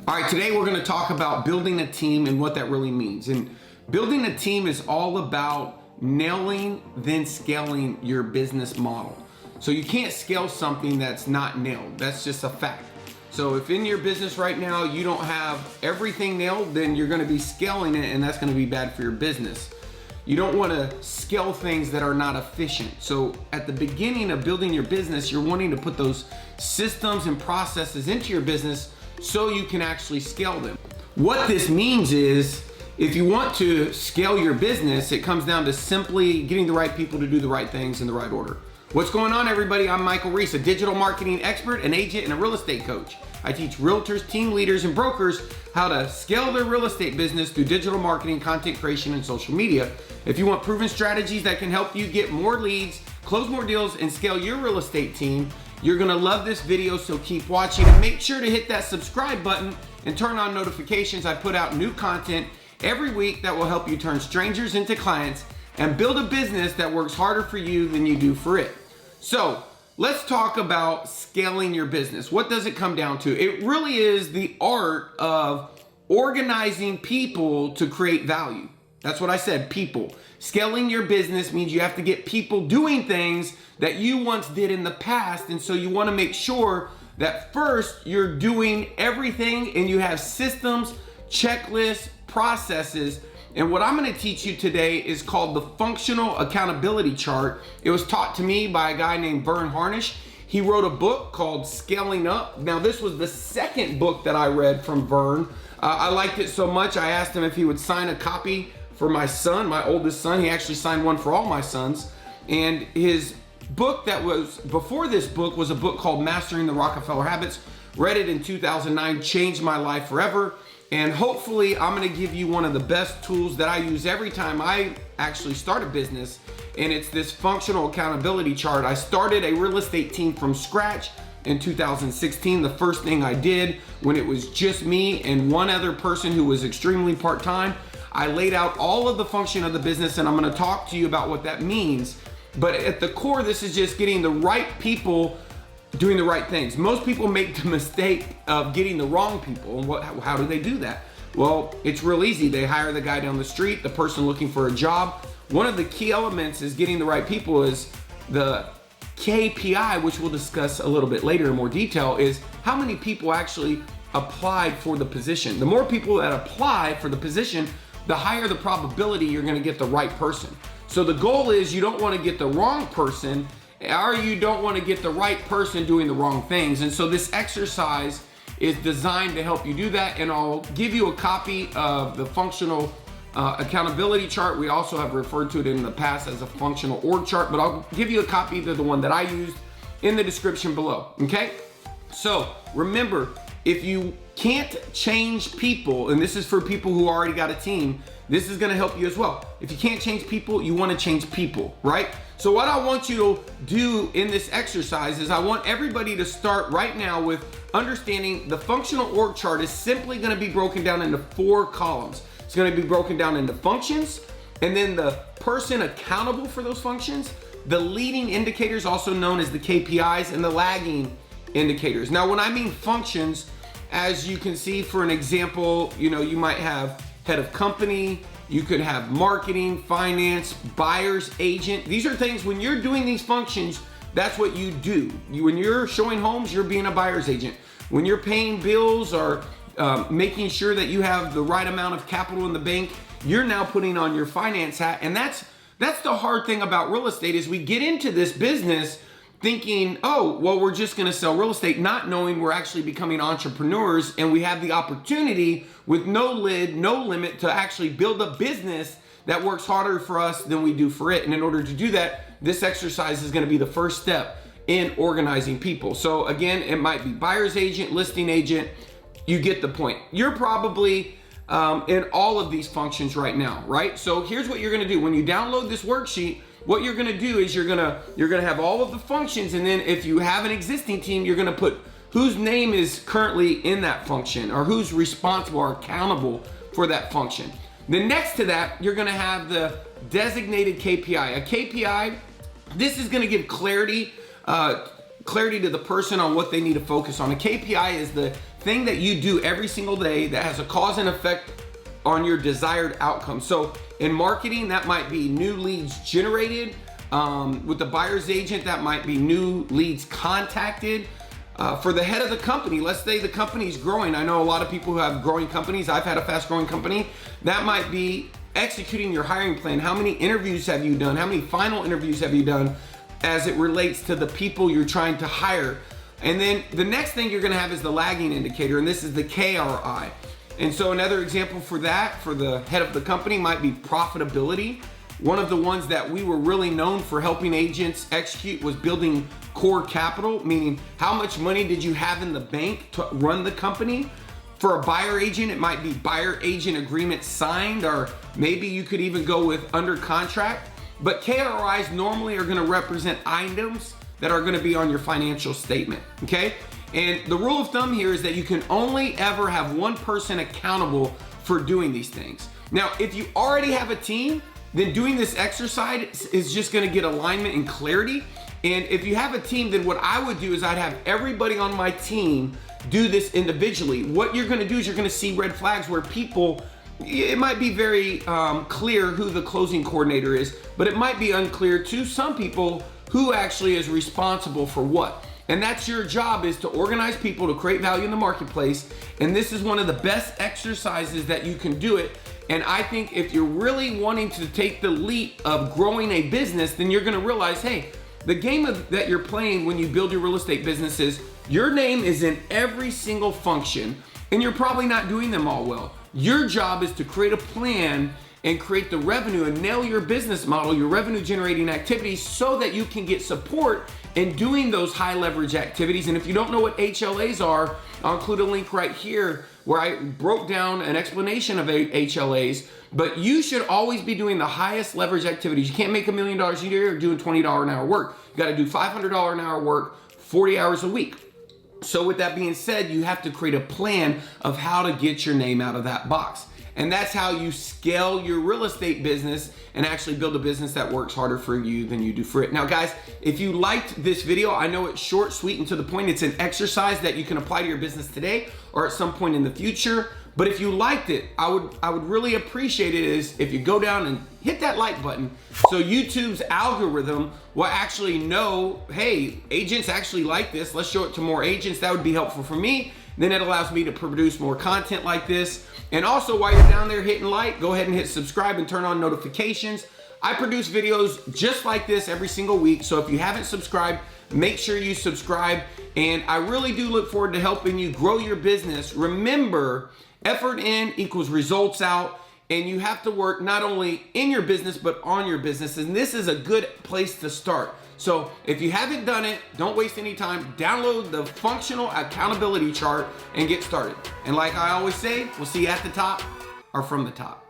All right, today we're going to talk about building a team and what that really means. And building a team is all about nailing, then scaling your business model. So you can't scale something that's not nailed. That's just a fact. So if in your business right now you don't have everything nailed, then you're going to be scaling it, and that's going to be bad for your business. You don't want to scale things that are not efficient. So at the beginning of building your business, you're wanting to put those systems and processes into your business so you can actually scale them. What this means is, if you want to scale your business, it comes down to simply getting the right people to do the right things in the right order. What's going on, everybody? I'm Michael Reese, a digital marketing expert, an agent, and a real estate coach. I teach realtors, team leaders, and brokers how to scale their real estate business through digital marketing, content creation, and social media. If you want proven strategies that can help you get more leads, close more deals, and scale your real estate team, you're gonna love this video, so keep watching and make sure to hit that subscribe button and turn on notifications. I put out new content every week that will help you turn strangers into clients and build a business that works harder for you than you do for it. So let's talk about scaling your business. What does it come down to? It really is the art of organizing people to create value. That's what I said, people. Scaling your business means you have to get people doing things that you once did in the past. And so you want to make sure that first you're doing everything and you have systems, checklists, processes. And what I'm going to teach you today is called the functional accountability chart. It was taught to me by a guy named Vern Harnish. He wrote a book called Scaling Up. Now, this was the second book that I read from Vern. I liked it so much, I asked him if he would sign a copy for my son, my oldest son. He actually signed one for all my sons. And his book that was before this book was a book called Mastering the Rockefeller Habits. Read it in 2009, changed my life forever. And hopefully I'm gonna give you one of the best tools that I use every time I actually start a business. And it's this functional accountability chart. I started a real estate team from scratch in 2016. The first thing I did when it was just me and one other person who was extremely part-time, I laid out all of the function of the business, and I'm gonna talk to you about what that means. But at the core, this is just getting the right people doing the right things. Most people make the mistake of getting the wrong people. And how do they do that? Well, it's real easy. They hire the guy down the street, the person looking for a job. One of the key elements is getting the right people is the KPI, which we'll discuss a little bit later in more detail, is how many people actually applied for the position. The more people that apply for the position, the higher the probability you're gonna get the right person. So the goal is you don't wanna get the wrong person, or you don't wanna get the right person doing the wrong things. And so this exercise is designed to help you do that. And I'll give you a copy of the functional accountability chart. We also have referred to it in the past as a functional org chart, but I'll give you a copy of the one that I used in the description below, okay? So remember, if you can't change people, and this is for people who already got a team, this is gonna help you as well. If you can't change people, you wanna change people, right? So what I want you to do in this exercise is I want everybody to start right now with understanding the functional org chart is simply gonna be broken down into 4 columns. It's gonna be broken down into functions, and then the person accountable for those functions, the leading indicators, also known as the KPIs, and the lagging indicators. Now, when I mean functions, as you can see, for an example, you might have head of company, you could have marketing, finance, buyer's agent. These are things, when you're doing these functions, that's what you do. When you're showing homes, you're being a buyer's agent. When you're paying bills or making sure that you have the right amount of capital in the bank, you're now putting on your finance hat. And that's the hard thing about real estate, is we get into this business thinking, oh, well, we're just gonna sell real estate, not knowing we're actually becoming entrepreneurs, and we have the opportunity with no lid, no limit, to actually build a business that works harder for us than we do for it. And in order to do that, this exercise is gonna be the first step in organizing people. So again, it might be buyer's agent, listing agent, you get the point. You're probably in all of these functions right now, right? So here's what you're gonna do. When you download this worksheet, what you're gonna do is you're gonna have all of the functions, and then if you have an existing team, you're gonna put whose name is currently in that function, or who's responsible or accountable for that function. Then next to that, you're gonna have the designated KPI. A KPI, this is gonna give clarity to the person on what they need to focus on. A KPI is the thing that you do every single day that has a cause and effect on your desired outcome. So in marketing, that might be new leads generated. With the buyer's agent, that might be new leads contacted. For the head of the company, let's say the company's growing. I know a lot of people who have growing companies. I've had a fast growing company. That might be executing your hiring plan. How many interviews have you done? How many final interviews have you done as it relates to the people you're trying to hire? And then the next thing you're gonna have is the lagging indicator, and this is the KRI. And so another example for that, for the head of the company, might be profitability. One of the ones that we were really known for helping agents execute was building core capital, meaning how much money did you have in the bank to run the company? For a buyer agent, it might be buyer agent agreement signed, or maybe you could even go with under contract. But KRIs normally are gonna represent items that are gonna be on your financial statement, okay? And the rule of thumb here is that you can only ever have one person accountable for doing these things. Now, if you already have a team, then doing this exercise is just gonna get alignment and clarity. And if you have a team, then what I would do is I'd have everybody on my team do this individually. What you're gonna do is you're gonna see red flags where people, it might be very clear who the closing coordinator is, but it might be unclear to some people who actually is responsible for what. And that's your job, is to organize people to create value in the marketplace. And this is one of the best exercises that you can do it. And I think if you're really wanting to take the leap of growing a business, then you're gonna realize, hey, the game that you're playing when you build your real estate business is your name is in every single function, and you're probably not doing them all well. Your job is to create a plan and create the revenue and nail your business model, your revenue generating activities, so that you can get support in doing those high leverage activities. And if you don't know what HLAs are, I'll include a link right here where I broke down an explanation of HLAs, but you should always be doing the highest leverage activities. You can't make $1 million a year doing $20 an hour work. You gotta do $500 an hour work, 40 hours a week. So with that being said, you have to create a plan of how to get your name out of that box. And that's how you scale your real estate business and actually build a business that works harder for you than you do for it. Now guys, if you liked this video, I know it's short, sweet, and to the point. It's an exercise that you can apply to your business today or at some point in the future. But if you liked it, I would really appreciate it is if you go down and hit that like button, so YouTube's algorithm will actually know, hey, agents actually like this. Let's show it to more agents. That would be helpful for me. Then it allows me to produce more content like this. And also, while you're down there hitting like, go ahead and hit subscribe and turn on notifications. I produce videos just like this every single week. So if you haven't subscribed, make sure you subscribe. And I really do look forward to helping you grow your business. Remember, effort in equals results out. And you have to work not only in your business, but on your business. And this is a good place to start. So if you haven't done it, don't waste any time. Download the functional accountability chart and get started. And like I always say, we'll see you at the top or from the top.